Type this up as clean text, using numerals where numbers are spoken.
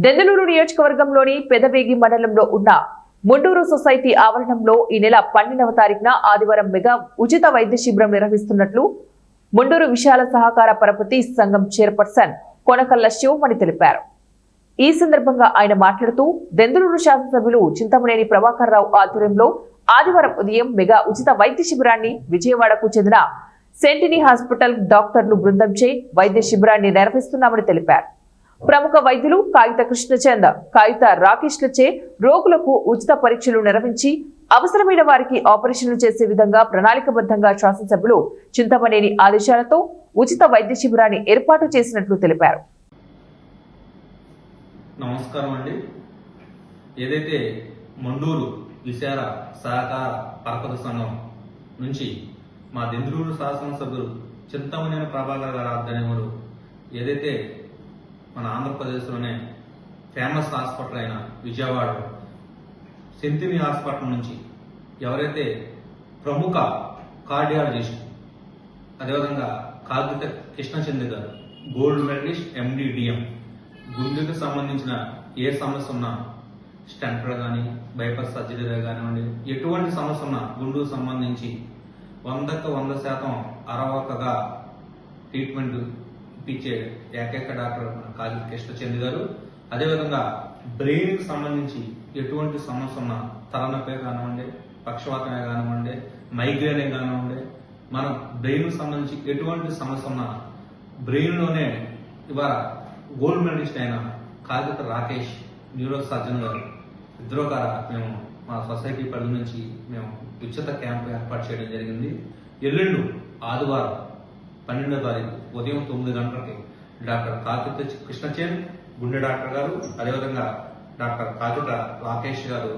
దెందులూరు నియోజకవర్గంలోని పెదవేగి మండలంలో ఉన్న ముండూరు సొసైటీ ఆవరణంలో ఈ నెల 12వ తారీఖున ఆదివారం మెగా ఉచిత వైద్య శిబిరం నిర్వహిస్తున్నట్లు ముండూరు విశాల సహకార పరపతి సంఘం చైర్పర్సన్ కొనకల్ల శివమణి తెలిపారు. ఈ సందర్భంగా ఆయన మాట్లాడుతూ దెందులూరు శాసనసభ్యులు చింతమనేని ప్రభాకర్ రావు ఆధ్వర్యంలో ఆదివారం ఉదయం మెగా ఉచిత వైద్య శిబిరాన్ని విజయవాడకు చెందిన సెంటినీ హాస్పిటల్ డాక్టర్లు బృందంచే వైద్య శిబిరాన్ని నిర్వహిస్తున్నామని తెలిపారు. ప్రముఖ వైద్యులు కాగిత కృష్ణచంద్, కాగిత రాకేష్లచే రోగులకు ఉచిత పరీక్షలు నిర్వహించి అవసరమైన వారికి ఆపరేషన్లు చేసే విధంగా ప్రణాళికబద్ధంగా శాసనసభ్యులు చింతమనేని ఆదేశాలతో ఉచిత వైద్య శిబిరాన్ని ఏర్పాటు చేసినట్లు తెలిపారు. నమస్కారం అండి. ఏదైతే మండూరు విశాల సహకార పరపతి సంఘం నుంచి మా దెందులూరు శాసనసభ్యులు చింతమనేని ప్రభాకర్ గారి ఆధ్వర్యంలో ఏదైతే మన ఆంధ్రప్రదేశ్లోనే ఫేమస్ హాస్పిటల్ అయిన విజయవాడ సెంటినీ హాస్పిటల్ నుంచి ఎవరైతే ప్రముఖ కార్డియాలజిస్ట్ అదేవిధంగా కాగిత కృష్ణచంద్ర గారు గోల్డ్ మెడలిస్ట్ MD/DM గుండెకు సంబంధించిన ఏ సమస్య ఉన్నా స్టంట్లు కానీ బైపాస్ సర్జరీలు కానివ్వండి ఎటువంటి సమస్య ఉన్నా గుండెకు సంబంధించి 100% అరవకగా ట్రీట్మెంట్ ఇప్పించే ఏకైక డాక్టర్ కాగిత కృష్ణచంద్ర గారు. అదేవిధంగా బ్రెయిన్కి సంబంధించి ఎటువంటి సమస్య ఉన్నా తలనొప్పి కానివ్వండి, పక్షవాతమే కానివ్వండి, మైగ్రేనే కానివ్వండి, మన బ్రెయిన్కి సంబంధించి ఎటువంటి సమస్య ఉన్నా బ్రెయిన్లోనే ఇవాళ గోల్డ్ మెడలిస్ట్ అయిన కాగిత రాకేష్ న్యూరో సర్జన్ గారు ఇద్దరు గారు మేము మా సొసైటీ పరిధి నుంచి మేము ఉచిత క్యాంపు ఏర్పాటు చేయడం జరిగింది. ఎల్లుండు ఆదివారం 12వ తారీఖు ఉదయం 9 గంటలకి డాక్టర్ కాగిత కృష్ణచంద్ గుండె డాక్టర్ గారు, అదేవిధంగా డాక్టర్ కాగిత రాకేష్ గారు